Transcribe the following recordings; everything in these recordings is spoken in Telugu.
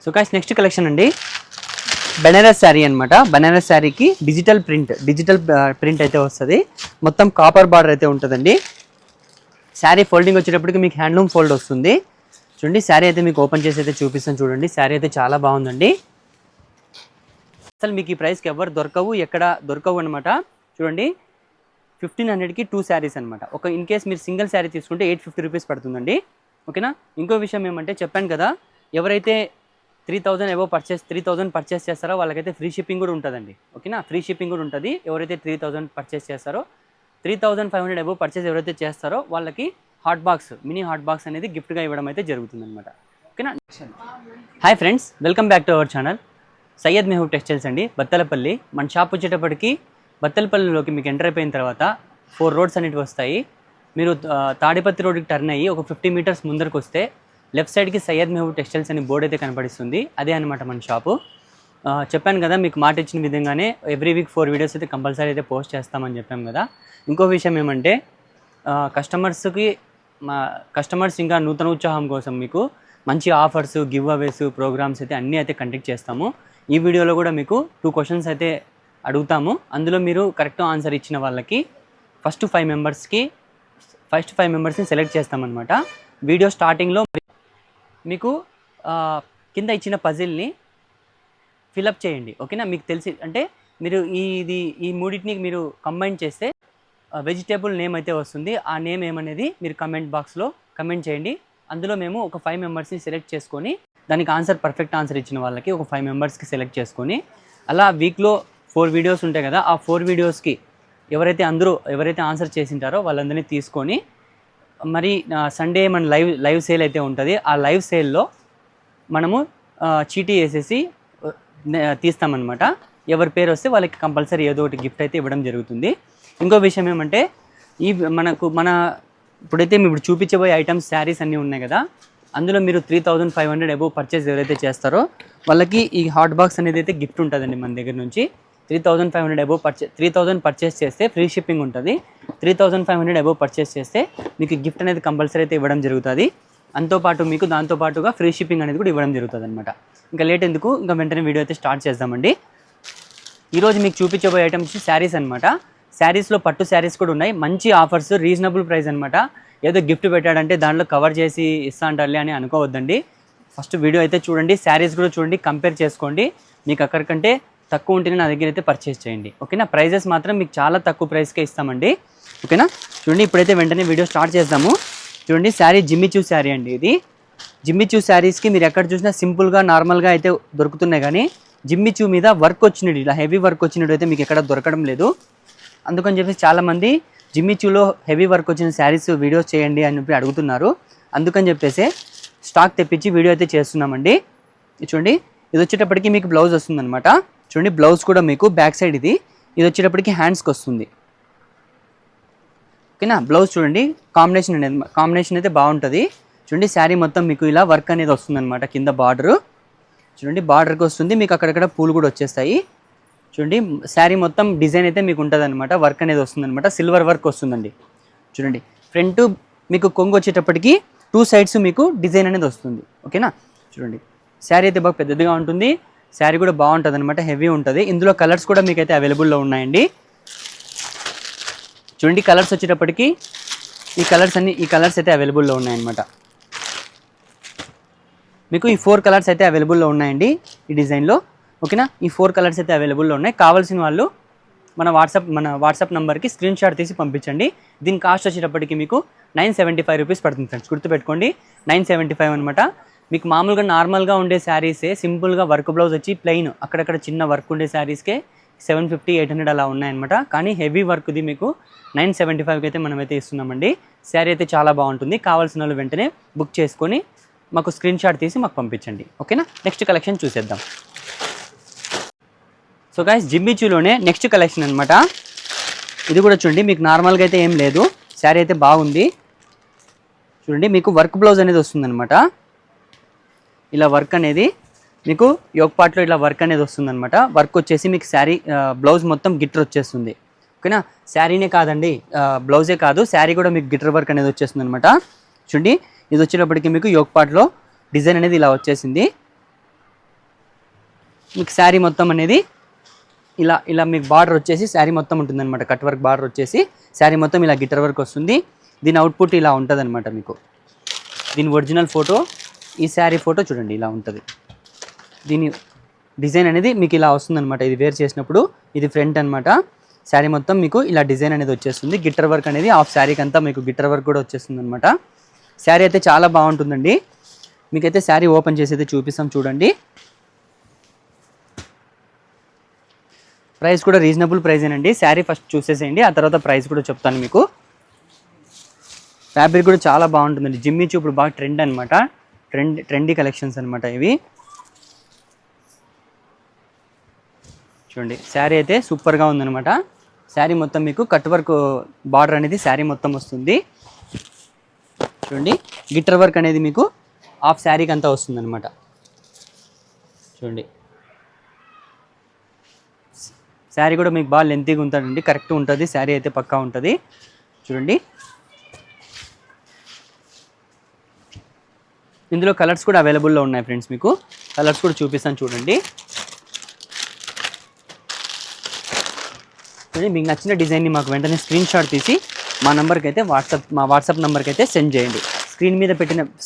సో గైస్ నెక్స్ట్ కలెక్షన్ అండి బెనారస్ శారీ అనమాట. బెనారస్ శారీకి డిజిటల్ ప్రింట్ అయితే వస్తుంది. మొత్తం కాపర్ బార్డర్ అయితే ఉంటుందండి. శారీ ఫోల్డింగ్ వచ్చేటప్పటికి మీకు హ్యాండ్లూమ్ ఫోల్డ్ వస్తుంది. చూడండి శారీ అయితే మీకు ఓపెన్ చేసి అయితే చూపిస్తాను. చూడండి శారీ అయితే చాలా బాగుందండి. అసలు మీకు ఈ ప్రైస్కి ఎవరు ఎక్కడ దొరకవు అనమాట. చూడండి 1500కి 2 శారీస్ అనమాట. ఒక ఇన్ కేస్ మీరు సింగిల్ శారీ తీసుకుంటే 850 రూపీస్ పడుతుందండి. ఓకేనా. ఇంకో విషయం ఏమంటే చెప్పాను కదా, ఎవరైతే 3000 పర్చేస్ చేస్తారో వాళ్ళకైతే ఫ్రీ షిప్పింగ్ కూడా ఉంటుందండి. ఓకేనా, ఫ్రీ షిప్పింగ్ కూడా ఉంటుంది. ఎవరైతే 3000 పర్చేస్ చేస్తారో 3500 అబోవ్ పర్చేస్ ఎవరైతే చేస్తారో వాళ్ళకి మినీ హాట్ బాక్స్ అనేది గిఫ్ట్గా ఇవ్వడం అయితే జరుగుతుంది అనమాట. ఓకేనా. Hi friends, welcome back to our channel Syed Mehboob textiles అండి, బత్తలపల్లి. మన షాప్ వచ్చేటప్పటికి బత్తలపల్లిలోకి మీకు ఎంటర్ అయిపోయిన తర్వాత 4 రోడ్స్ అనేవి వస్తాయి. మీరు తాడిపత్రి రోడ్కి టర్న్ అయ్యి ఒక 50 మీటర్స్ ముందరకు వస్తే లెఫ్ట్ సైడ్కి సయ్యద్ మెహబూబ్ టెక్స్టైల్స్ అని బోర్డు అయితే కనపడిస్తుంది. అదే అనమాట మన షాపు. చెప్పాను కదా, మీకు మాట ఇచ్చిన విధంగానే ఎవ్రీ వీక్ 4 వీడియోస్ అయితే కంపల్సరీ అయితే పోస్ట్ చేస్తామని చెప్పాం కదా. ఇంకో విషయం ఏమంటే కస్టమర్స్ ఇంకా నూతన ఉత్సాహం కోసం మీకు మంచి ఆఫర్స్, గివ్ అవేస్, ప్రోగ్రామ్స్ అయితే అన్నీ అయితే కండక్ట్ చేస్తాము. ఈ వీడియోలో కూడా మీకు 2 క్వశ్చన్స్ అయితే అడుగుతాము. అందులో మీరు కరెక్ట్ ఆన్సర్ ఇచ్చిన వాళ్ళకి ఫస్ట్ 5 మెంబర్స్ని సెలెక్ట్ చేస్తామన్నమాట. వీడియో స్టార్టింగ్లో మీకు కింద ఇచ్చిన పజిల్ని ఫిలప్ చేయండి. ఓకేనా. మీకు తెలిసి అంటే మీరు ఈ మూడింటిని మీరు కంబైన్ చేస్తే వెజిటేబుల్ నేమ్ అయితే వస్తుంది. ఆ నేమ్ ఏమనేది మీరు కమెంట్ బాక్స్లో కమెంట్ చేయండి. అందులో మేము ఒక 5 మెంబర్స్ని సెలెక్ట్ చేసుకొని దానికి పర్ఫెక్ట్ ఆన్సర్ ఇచ్చిన వాళ్ళకి ఒక 5 మెంబర్స్కి సెలెక్ట్ చేసుకొని అలా వీక్లో 4 వీడియోస్ ఉంటాయి కదా, ఆ 4 వీడియోస్కి ఎవరైతే ఆన్సర్ చేసింటారో వాళ్ళందరినీ తీసుకొని మరి సండే మన లైవ్ సేల్ అయితే ఉంటుంది. ఆ లైవ్ సేల్లో మనము చీటీ వేసేసి తీస్తామన్నమాట. ఎవరి పేరు వస్తే వాళ్ళకి కంపల్సరీ ఏదో ఒకటి గిఫ్ట్ అయితే ఇవ్వడం జరుగుతుంది. ఇంకో విషయం ఏమంటే ఇప్పుడైతే ఇప్పుడు చూపించబోయే ఐటమ్స్ శారీస్ అన్నీ ఉన్నాయి కదా, అందులో మీరు 3500 అబోవ్ పర్చేస్ ఎవరైతే చేస్తారో వాళ్ళకి ఈ హాట్ బాక్స్ అనేది అయితే గిఫ్ట్ ఉంటుందండి. మన దగ్గర నుంచి 3500 అబోవ్ 3000 పర్చేస్ చేస్తే ఫ్రీ షిప్పింగ్ ఉంటుంది. 3500 అబోవ్ పర్చేస్ చేస్తే మీకు గిఫ్ట్ అనేది కంపల్సరీ అయితే ఇవ్వడం జరుగుతుంది. దాంతోపాటుగా ఫ్రీ షిప్పింగ్ అనేది కూడా ఇవ్వడం జరుగుతుంది అనమాట. ఇంకా లేట్ ఎందుకు, ఇంకా వెంటనే వీడియో అయితే స్టార్ట్ చేద్దామండి. ఈరోజు మీకు చూపించబోయే ఐటమ్స్ శారీస్ అనమాట. శారీస్లో పట్టు శారీస్ కూడా ఉన్నాయి. మంచి ఆఫర్స్, రీజనబుల్ ప్రైస్ అనమాట. ఏదో గిఫ్ట్ పెట్టాడంటే దాంట్లో కవర్ చేసి ఇస్తా అంటారులే అని అనుకోవద్దండి. ఫస్ట్ వీడియో అయితే చూడండి, శారీస్ కూడా చూడండి, కంపేర్ చేసుకోండి. మీకు అక్కడికంటే తక్కువ ఉంటేనే నా దగ్గర అయితే పర్చేస్ చేయండి. ఓకేనా. ప్రైజెస్ మాత్రం మీకు చాలా తక్కువ ప్రైస్కే ఇస్తామండి. ఓకేనా. చూడండి, ఇప్పుడైతే వెంటనే వీడియో స్టార్ట్ చేద్దాము. చూడండి, శారీ జిమ్మిచూ శారీ అండి. ఇది జిమ్మిచూ శారీస్కి మీరు ఎక్కడ చూసినా సింపుల్గా నార్మల్గా అయితే దొరుకుతున్నాయి, కానీ జిమ్మిచూ మీద వర్క్ వచ్చినట్టు, ఇలా హెవీ వర్క్ వచ్చినట్టు అయితే మీకు ఎక్కడ దొరకడం లేదు. అందుకని చెప్పేసి చాలామంది జిమ్మిచూలో హెవీ వర్క్ వచ్చిన శారీస్ వీడియోస్ చేయండి అని చెప్పి అడుగుతున్నారు. అందుకని చెప్పేసి స్టాక్ తెప్పించి వీడియో అయితే చేస్తున్నామండి. చూడండి, ఇది వచ్చేటప్పటికి మీకు బ్లౌజ్ వస్తుందన్నమాట. చూడండి, బ్లౌజ్ కూడా మీకు బ్యాక్ సైడ్ ఇది వచ్చేటప్పటికి హ్యాండ్స్కి వస్తుంది. ఓకేనా. బ్లౌజ్ చూడండి, కాంబినేషన్ అయితే బాగుంటుంది. చూడండి, శారీ మొత్తం మీకు ఇలా వర్క్ అనేది వస్తుందన్నమాట. కింద బార్డరు చూడండి, బార్డర్కి వస్తుంది. మీకు అక్కడక్కడ పూలు కూడా వచ్చేస్తాయి. చూడండి, శారీ మొత్తం డిజైన్ అయితే మీకు ఉంటుంది అనమాట. వర్క్ అనేది వస్తుందన్నమాట. సిల్వర్ వర్క్ వస్తుందండి. చూడండి, ఫ్రంట్ మీకు కొంగు వచ్చేటప్పటికి 2 సైడ్స్ మీకు డిజైన్ అనేది వస్తుంది. ఓకేనా. చూడండి, శారీ అయితే బాగా పెద్దదిగా ఉంటుంది. శారీ కూడా బాగుంటుంది అనమాట, హెవీ ఉంటుంది. ఇందులో కలర్స్ కూడా మీకు అయితే అవైలబుల్లో ఉన్నాయండి. చూడండి, కలర్స్ వచ్చేటప్పటికి ఈ కలర్స్ అయితే అవైలబుల్లో ఉన్నాయన్నమాట. మీకు ఈ 4 కలర్స్ అయితే అవైలబుల్లో ఉన్నాయండి ఈ డిజైన్లో. ఓకేనా. ఈ 4 కలర్స్ అయితే అవైలబుల్లో ఉన్నాయి. కావాల్సిన వాళ్ళు మన వాట్సాప్ నెంబర్కి స్క్రీన్ షాట్ తీసి పంపించండి. దీని కాస్ట్ వచ్చేటప్పటికి మీకు 975 రూపీస్ పడుతుంది ఫ్రెండ్స్. గుర్తుపెట్టుకోండి, 975 అనమాట. మీకు మామూలుగా నార్మల్గా ఉండే శారీసే సింపుల్గా వర్క్ బ్లౌజ్ వచ్చి ప్లెయిన్ అక్కడక్కడ చిన్న వర్క్ ఉండే శారీస్కే 750, 800 అలా ఉన్నాయన్నమాట. కానీ హెవీ వర్క్ది మీకు 975కి అయితే మనమైతే ఇస్తున్నామండి. శారీ అయితే చాలా బాగుంటుంది. కావాల్సిన వాళ్ళు వెంటనే బుక్ చేసుకొని మాకు స్క్రీన్ షాట్ తీసి మాకు పంపించండి. ఓకేనా. నెక్స్ట్ కలెక్షన్ చూసేద్దాం. సో గైస్, జిమ్మిచూలోనే నెక్స్ట్ కలెక్షన్ అనమాట. ఇది కూడా చూడండి, మీకు నార్మల్గా అయితే ఏం లేదు, శారీ అయితే బాగుంది. చూడండి, మీకు వర్క్ బ్లౌజ్ అనేది వస్తుందన్నమాట. ఇలా వర్క్ అనేది మీకు యోక్ పార్ట్లో ఇలా వర్క్ అనేది వస్తుందన్నమాట. వర్క్ వచ్చేసి మీకు శారీ బ్లౌజ్ మొత్తం గిట్టర్ వచ్చేస్తుంది. ఓకేనా. శారీనే కాదండి, బ్లౌజే కాదు, శారీ కూడా మీకు గిట్టర్ వర్క్ అనేది వచ్చేస్తుంది అనమాట. చూడండి, ఇది వచ్చేటప్పటికి మీకు యోక్ పార్ట్లో డిజైన్ అనేది ఇలా వచ్చేసింది. మీకు శారీ మొత్తం అనేది ఇలా ఇలా మీకు బార్డర్ వచ్చేసి శారీ మొత్తం ఉంటుందన్నమాట. కట్ వర్క్ బార్డర్ వచ్చేసి శారీ మొత్తం ఇలా గిటర్ వర్క్ వస్తుంది. దీని అవుట్పుట్ ఇలా ఉంటుందన్నమాట. మీకు దీని ఒరిజినల్ ఫోటో, ఈ శారీ ఫోటో చూడండి ఇలా ఉంటుంది. దీని డిజైన్ అనేది మీకు ఇలా వస్తుందన్నమాట. ఇది వేర్ చేసినప్పుడు ఇది ఫ్రంట్ అనమాట. శారీ మొత్తం మీకు ఇలా డిజైన్ అనేది వచ్చేస్తుంది. గిట్టర్ వర్క్ అనేది హాఫ్ శారీకి అంతా మీకు గిట్టర్ వర్క్ కూడా వచ్చేస్తుంది అనమాట. శారీ అయితే చాలా బాగుంటుందండి. మీకైతే శారీ ఓపెన్ చేసి అయితే చూపిస్తాం చూడండి. ప్రైస్ కూడా రీజనబుల్ ప్రైజేనండి. శారీ ఫస్ట్ చూసేసేయండి, ఆ తర్వాత ప్రైస్ కూడా చెప్తాను మీకు. ఫ్యాబ్రిక్ కూడా చాలా బాగుంటుందండి. జిమ్మిచూ ఇప్పుడు బాగా ట్రెండ్ అనమాట. ట్రెండీ కలెక్షన్స్ అనమాట ఇవి. చూడండి శారీ అయితే సూపర్గా ఉందన్నమాట. శారీ మొత్తం మీకు కట్ వర్క్ బార్డర్ అనేది శారీ మొత్తం వస్తుంది. చూడండి గిట్టర్ వర్క్ అనేది మీకు హాఫ్ శారీకి అంతా వస్తుంది అనమాట. చూడండి శారీ కూడా మీకు బాగా లెంతీగా ఉంటుందండి, కరెక్ట్ ఉంటుంది. శారీ అయితే పక్కా ఉంటుంది. చూడండి ఇందులో కలర్స్ కూడా అవైలబుల్లో ఉన్నాయి ఫ్రెండ్స్. మీకు కలర్స్ కూడా చూపిస్తాను చూడండి. చూడండి మీకు నచ్చిన డిజైన్ని మాకు వెంటనే స్క్రీన్ షాట్ తీసి మా వాట్సాప్ నెంబర్కి అయితే సెండ్ చేయండి.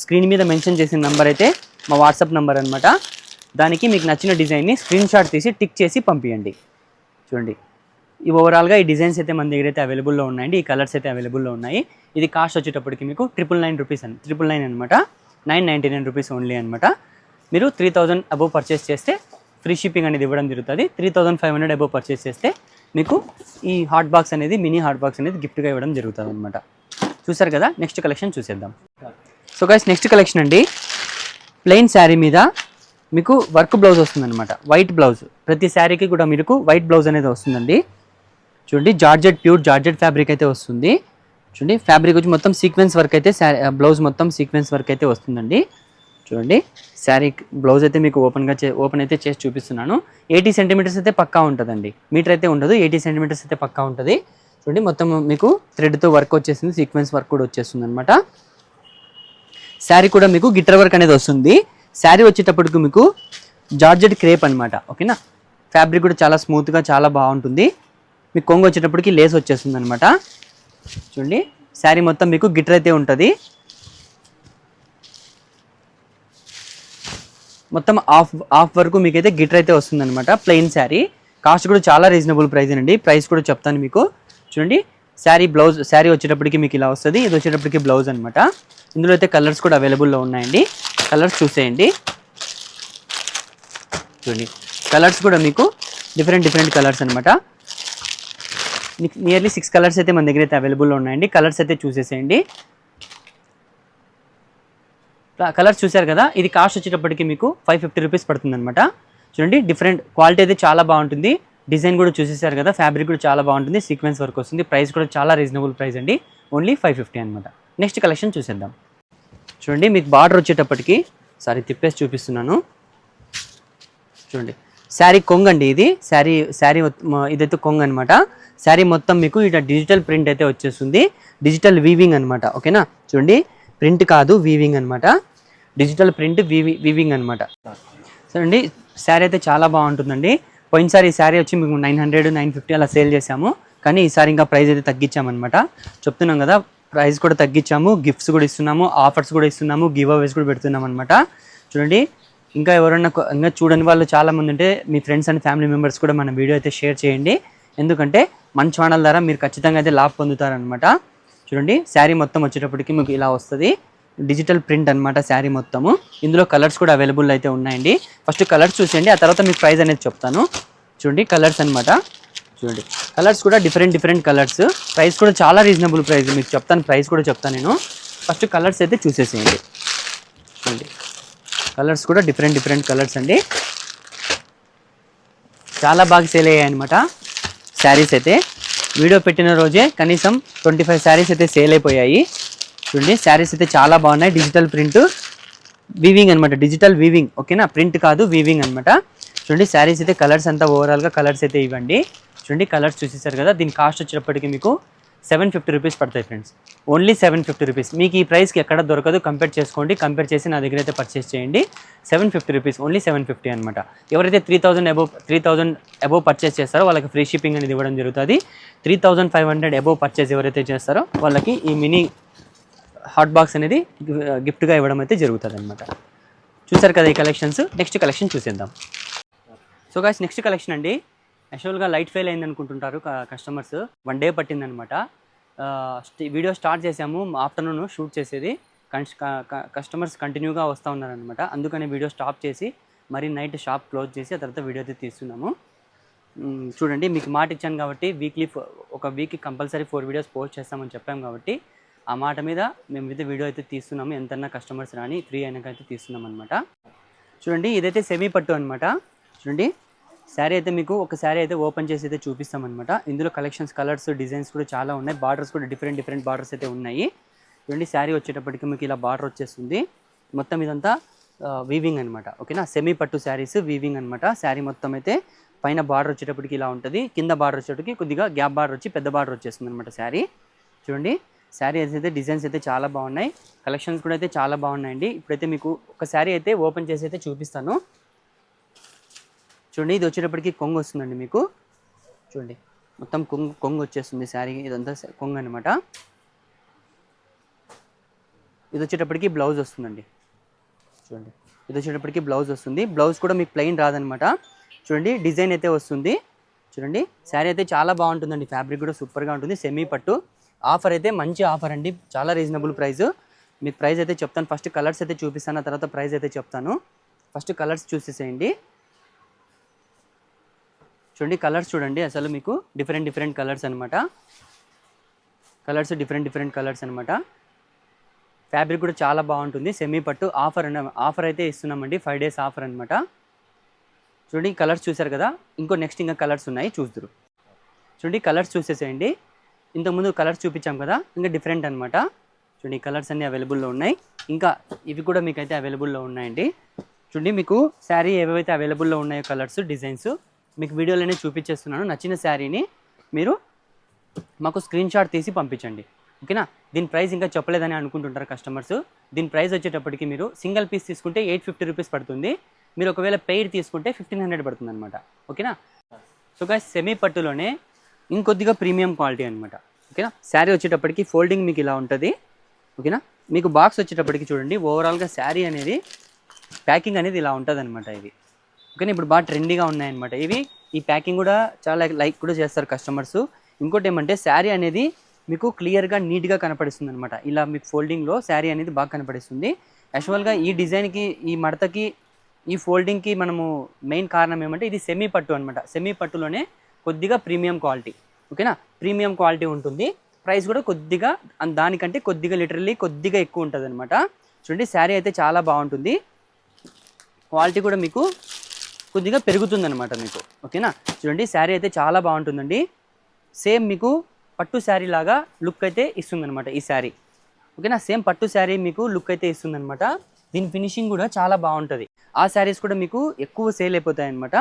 స్క్రీన్ మీద మెన్షన్ చేసిన నెంబర్ అయితే మా వాట్సాప్ నెంబర్ అనమాట. దానికి మీకు నచ్చిన డిజైన్ని స్క్రీన్ షాట్ తీసి టిక్ చేసి పంపించండి. చూడండి ఈ ఓవరాల్గా ఈ డిజైన్స్ అయితే మన దగ్గర అయితే అవైలబుల్లో ఉన్నాయండి. ఈ కలర్స్ అయితే అవైలబుల్లో ఉన్నాయి. ఇది కాస్ట్ వచ్చేటప్పటికి మీకు 999 రూపీస్ 999 అనమాట. 999 రూపీస్ ఓన్లీ అనమాట. మీరు 3000 అబోవ్ పర్చేస్ చేస్తే ఫ్రీ షిప్పింగ్ అనేది ఇవ్వడం జరుగుతుంది. 3500 అబోవ్ పర్చేస్ చేస్తే మీకు ఈ హాట్ బాక్స్ అనేది మినీ హాట్ బాక్స్ అనేది గిఫ్ట్గా ఇవ్వడం జరుగుతుంది అనమాట. చూసారు కదా, నెక్స్ట్ కలెక్షన్ చూసేద్దాం. సో గైస్ నెక్స్ట్ కలెక్షన్ అండి, ప్లెయిన్ శారీ మీద మీకు వర్క్ బ్లౌజ్ వస్తుందన్నమాట. వైట్ బ్లౌజ్, ప్రతి శారీకి కూడా మీకు వైట్ బ్లౌజ్ అనేది వస్తుందండి. చూడండి ప్యూర్ జార్జెట్ ఫ్యాబ్రిక్ అయితే వస్తుంది. చూడండి ఫ్యాబ్రిక్ వచ్చి మొత్తం సీక్వెన్స్ వర్క్ అయితే బ్లౌజ్ మొత్తం సీక్వెన్స్ వర్క్ అయితే వస్తుందండి. చూడండి శారీ బ్లౌజ్ అయితే మీకు ఓపెన్ అయితే చేసి చూపిస్తున్నాను. 80 సెంటీమీటర్స్ అయితే పక్కా ఉంటుందండి. మీటర్ అయితే ఉండదు, 80 సెంటీమీటర్స్ అయితే పక్కా ఉంటుంది. చూడండి మొత్తం మీకు థ్రెడ్తో వర్క్ వచ్చేసింది, సీక్వెన్స్ వర్క్ కూడా వచ్చేస్తుంది అనమాట. శారీ కూడా మీకు గిట్టర్ వర్క్ అనేది వస్తుంది. శారీ వచ్చేటప్పటికి మీకు జార్జెట్ క్రేప్ అనమాట. ఓకేనా, ఫ్యాబ్రిక్ కూడా చాలా స్మూత్గా చాలా బాగుంటుంది. మీకు కొంగు వచ్చేటప్పటికి లేస్ వచ్చేస్తుంది అనమాట. చూడండి శారీ మొత్తం మీకు గిట్టర్ అయితే ఉంటుంది. మొత్తం హాఫ్ వరకు మీకైతే గిట్టర్ అయితే వస్తుంది అనమాట. ప్లెయిన్ శారీ, కాస్ట్ కూడా చాలా రీజనబుల్ ప్రైస్ అండి. ప్రైస్ కూడా చెప్తాను మీకు. చూడండి శారీ వచ్చేటప్పటికి మీకు ఇలా వస్తుంది. ఇది వచ్చేటప్పటికి బ్లౌజ్ అనమాట. ఇందులో అయితే కలర్స్ కూడా అవైలబుల్లో ఉన్నాయండి. కలర్స్ చూసేయండి. చూడండి కలర్స్ కూడా మీకు డిఫరెంట్ కలర్స్ అనమాట. నియర్లీ 6 కలర్స్ అయితే మన దగ్గర అయితే అవైలబుల్లో ఉన్నాయండి. కలర్స్ అయితే చూసేసేయండి. కలర్స్ చూసారు కదా, ఇది కాస్ట్ వచ్చేటప్పటికి మీకు 550 రూపీస్ పడుతుంది అనమాట. చూడండి డిఫరెంట్ క్వాలిటీ అయితే చాలా బాగుంటుంది. డిజైన్ కూడా చూసేసారు కదా, ఫ్యాబ్రిక్ కూడా చాలా బాగుంటుంది, సీక్వెన్స్ వర్క్ వస్తుంది. ప్రైస్ కూడా చాలా రీజనబుల్ ప్రైస్ అండి, ఓన్లీ 550 అనమాట. నెక్స్ట్ కలెక్షన్ చూసేద్దాం. చూడండి మీకు బార్డర్ వచ్చేటప్పటికి సారీ తిప్పేసి చూపిస్తున్నాను. చూడండి శారీ కొంగు అండి, ఇది శారీ ఇదైతే కొంగు అనమాట. శారీ మొత్తం మీకు ఇట్లా డిజిటల్ ప్రింట్ అయితే వచ్చేస్తుంది, డిజిటల్ వీవింగ్ అనమాట. ఓకేనా, చూడండి ప్రింట్ కాదు వీవింగ్ అనమాట, డిజిటల్ ప్రింట్ వీవింగ్ అనమాట. చూడండి శారీ అయితే చాలా బాగుంటుందండి. పోయినసారి ఈ శారీ వచ్చి మీకు 900, 950 అలా సేల్ చేసాము, కానీ ఈసారి ఇంకా ప్రైస్ అయితే తగ్గించామన్నమాట. చెప్తున్నాం కదా, ప్రైస్ కూడా తగ్గించాము, గిఫ్ట్స్ కూడా ఇస్తున్నాము, ఆఫర్స్ కూడా ఇస్తున్నాము, గివ్ అవేస్ కూడా పెడుతున్నాం అనమాట. చూడండి ఇంకా ఎవరన్నా ఇంకా చూడని వాళ్ళు చాలామంది ఉంటే మీ ఫ్రెండ్స్ అండ్ ఫ్యామిలీ మెంబర్స్ కూడా మన వీడియో అయితే షేర్ చేయండి. ఎందుకంటే మన ఛానల్ ద్వారా మీరు ఖచ్చితంగా అయితే లాభ పొందుతారనమాట. చూడండి శారీ మొత్తం వచ్చేటప్పటికి మీకు ఇలా వస్తుంది, డిజిటల్ ప్రింట్ అనమాట శారీ మొత్తము. ఇందులో కలర్స్ కూడా అవైలబుల్ అయితే ఉన్నాయండి. ఫస్ట్ కలర్స్ చూసేయండి, ఆ తర్వాత మీకు ప్రైస్ అనేది చెప్తాను. చూడండి కలర్స్ అనమాట. చూడండి కలర్స్ కూడా డిఫరెంట్ కలర్స్. ప్రైస్ కూడా చాలా రీజనబుల్ ప్రైస్, మీకు చెప్తాను, ప్రైస్ కూడా చెప్తాను నేను. ఫస్ట్ కలర్స్ అయితే చూసేసేయండి. చూడండి కలర్స్ కూడా డిఫరెంట్ కలర్స్ అండి, చాలా బాగా సేల్ అయ్యాయి అనమాట శారీస్ అయితే. వీడియో పెట్టిన రోజే కనీసం 25 శారీస్ అయితే సేల్ అయిపోయాయి. చూడండి శారీస్ అయితే చాలా బాగున్నాయి, డిజిటల్ ప్రింట్ వీవింగ్ అనమాట, డిజిటల్ వీవింగ్. ఓకేనా, ప్రింట్ కాదు వీవింగ్ అనమాట. చూడండి శారీస్ అయితే కలర్స్ అంతా ఓవరాల్గా కలర్స్ అయితే ఇవ్వండి. చూడండి కలర్స్ చూసేసారు కదా, దీని కాస్ట్ వచ్చేటప్పటికి మీకు 750 రూపీస్ పడతాయి ఫ్రెండ్స్. Only 750 rupees. మీకు ఈ ప్రైస్కి ఎక్కడ దొరకదు. కంపేర్ చేసుకోండి, కంపేర్ చేసి నా దగ్గర అయితే పర్చేస్ చేయండి. 750 రూపీస్, ఓన్లీ 750 అనమాట. ఎవరైతే 3000 అబోవ్ పర్చేస్ చేస్తారో వాళ్ళకి ఫ్రీ షిప్పింగ్ అనేది ఇవ్వడం జరుగుతుంది. 3500 అబోవ్ పర్చేస్ ఎవరైతే చేస్తారో వాళ్ళకి ఈ మినీ హాట్ బాక్స్ అనేది గిఫ్ట్గా ఇవ్వడం అయితే జరుగుతుంది అనమాట. చూసారు కదా ఈ కలెక్షన్స్. నెక్స్ట్ కలెక్షన్ చూసేద్దాం. సో గాయ్స్, నెక్స్ట్ కలెక్షన్ అండి. యాక్చువల్గా లైట్ ఫెయిల్ అయింది అనుకుంటుంటారు కస్టమర్స్. 1 డే పట్టిందనమాట. వీడియో స్టార్ట్ చేసాము ఆఫ్టర్నూన్ షూట్ చేసేది. కస్టమర్స్ కంటిన్యూగా వస్తూ ఉన్నారనమాట. అందుకని వీడియో స్టాప్ చేసి మరి నైట్ షాప్ క్లోజ్ చేసి ఆ తర్వాత వీడియో అయితే తీస్తున్నాము. చూడండి, మీకు మాట ఇచ్చాను కాబట్టి ఒక వీక్కి కంపల్సరీ 4 వీడియోస్ పోస్ట్ చేస్తామని చెప్పాము కాబట్టి ఆ మాట మీద మేము అయితే వీడియో అయితే తీస్తున్నాము. ఎంతన్నా కస్టమర్స్ రాని ఫ్రీ అయినాకైతే తీస్తున్నాం అనమాట. చూడండి, ఇదైతే సెమీ పట్టు అనమాట. చూడండి, శారీ అయితే మీకు ఒక శారీ అయితే ఓపెన్ చేసి అయితే చూపిస్తామన్నమాట. ఇందులో కలెక్షన్స్, కలర్స్, డిజైన్స్ కూడా చాలా ఉన్నాయి. బార్డర్స్ కూడా డిఫరెంట్ బార్డర్స్ అయితే ఉన్నాయి. చూడండి, శారీ వచ్చేటప్పటికి మీకు ఇలా బార్డర్ వచ్చేస్తుంది. మొత్తం ఇదంతా వీవింగ్ అనమాట. ఓకేనా, సెమీ పట్టు శారీస్ వీవింగ్ అనమాట. శారీ మొత్తం అయితే పైన బార్డర్ వచ్చేటప్పటికి ఇలా ఉంటుంది. కింద బార్డర్ వచ్చేటప్పటికి కొద్దిగా గ్యాప్ బార్డర్ వచ్చి పెద్ద బార్డర్ వచ్చేస్తుంది అనమాట శారీ. చూడండి, శారీ అయితే డిజైన్స్ అయితే చాలా బాగున్నాయి. కలెక్షన్స్ కూడా అయితే చాలా బాగున్నాయండి. ఇప్పుడైతే మీకు ఒక శారీ అయితే ఓపెన్ చేసి అయితే చూపిస్తాను. చూడండి, ఇది వచ్చేటప్పటికి కొంగు వస్తుందండి మీకు. చూడండి, మొత్తం కొంగు వచ్చేస్తుంది శారీ. ఇదంతా కొంగు అనమాట. ఇది వచ్చేటప్పటికి బ్లౌజ్ వస్తుందండి. చూడండి, ఇది వచ్చేటప్పటికి బ్లౌజ్ వస్తుంది. బ్లౌజ్ కూడా మీకు ప్లెయిన్ రాదనమాట. చూడండి, డిజైన్ అయితే వస్తుంది. చూడండి, శారీ అయితే చాలా బాగుంటుందండి. ఫ్యాబ్రిక్ కూడా సూపర్గా ఉంటుంది. సెమీ పట్టు. ఆఫర్ అయితే మంచి ఆఫర్ అండి. చాలా రీజనబుల్ ప్రైస్. మీకు ప్రైస్ అయితే చెప్తాను. ఫస్ట్ కలర్స్ అయితే చూపిస్తాను, ఆ తర్వాత ప్రైస్ అయితే చెప్తాను. ఫస్ట్ కలర్స్ చూసేసేయండి. చూడండి, కలర్స్ చూడండి. అసలు మీకు డిఫరెంట్ కలర్స్ అనమాట. కలర్స్ డిఫరెంట్ కలర్స్ అనమాట. ఫ్యాబ్రిక్ కూడా చాలా బాగుంటుంది. సెమీ పట్టు. ఆఫర్ అయితే ఇస్తున్నామండి. 5 days ఆఫర్ అనమాట. చూడండి, కలర్స్ చూసారు కదా. నెక్స్ట్ ఇంకా కలర్స్ ఉన్నాయి, చూద్దరు. చూడండి, కలర్స్ చూసేసేయండి. ఇంతకుముందు కలర్స్ చూపించాం కదా, ఇంకా డిఫరెంట్ అనమాట. చూడండి, కలర్స్ అన్నీ అవైలబుల్లో ఉన్నాయి. ఇంకా ఇవి కూడా మీకైతే అవైలబుల్లో ఉన్నాయండి. చూడండి, మీకు శారీ ఏవైతే అవైలబుల్లో ఉన్నాయో కలర్స్, డిజైన్స్ మీకు వీడియోలోనే చూపించేస్తున్నాను. నచ్చిన శారీని మీరు మాకు స్క్రీన్ షాట్ తీసి పంపించండి. ఓకేనా. దీని ప్రైస్ ఇంకా చెప్పలేదని అనుకుంటుంటారు కస్టమర్స్. దీని ప్రైస్ వచ్చేటప్పటికి మీరు సింగిల్ పీస్ తీసుకుంటే 850 రూపీస్ పడుతుంది. మీరు ఒకవేళ పెయిడ్ తీసుకుంటే 1500 పడుతుంది అనమాట. ఓకేనా. సో గాయ్స్, సెమీ పట్టులోనే ఇంకొద్దిగా ప్రీమియం క్వాలిటీ అనమాట. ఓకేనా. శారీ వచ్చేటప్పటికి ఫోల్డింగ్ మీకు ఇలా ఉంటుంది. ఓకేనా. మీకు బాక్స్ వచ్చేటప్పటికి చూడండి, ఓవరాల్గా శారీ అనేది ప్యాకింగ్ అనేది ఇలా ఉంటుంది అనమాట. ఇది ఓకేనా. ఇప్పుడు బాగా ట్రెండీగా ఉన్నాయన్నమాట ఇవి. ఈ ప్యాకింగ్ కూడా చాలా లైక్ కూడా చేస్తారు కస్టమర్స్. ఇంకోటి ఏమంటే శారీ అనేది మీకు క్లియర్గా నీట్గా కనపడిస్తుంది అనమాట. ఇలా మీకు ఫోల్డింగ్లో శారీ అనేది బాగా కనపడిస్తుంది. యాక్చువల్గా ఈ డిజైన్కి, ఈ మడతకి, ఈ ఫోల్డింగ్కి మనము మెయిన్ కారణం ఏమంటే ఇది సెమీ పట్టు అనమాట. సెమీ పట్టులోనే కొద్దిగా ప్రీమియం క్వాలిటీ. ఓకేనా. ప్రీమియం క్వాలిటీ ఉంటుంది. ప్రైస్ కూడా కొద్దిగా దానికంటే లిటరల్లీ కొద్దిగా ఎక్కువ ఉంటుంది అనమాట. చూడండి, శారీ అయితే చాలా బాగుంటుంది. క్వాలిటీ కూడా మీకు కొద్దిగా పెరుగుతుంది అనమాట మీకు. ఓకేనా. చూడండి, శారీ అయితే చాలా బాగుంటుందండి. సేమ్ మీకు పట్టు శారీ లాగా లుక్ అయితే ఇస్తుంది అనమాట ఈ శారీ. ఓకేనా. సేమ్ పట్టు శారీ మీకు లుక్ అయితే ఇస్తుంది అనమాట. దీని ఫినిషింగ్ కూడా చాలా బాగుంటుంది. ఆ శారీస్ కూడా మీకు ఎక్కువ సేల్ అయిపోతాయి అనమాట.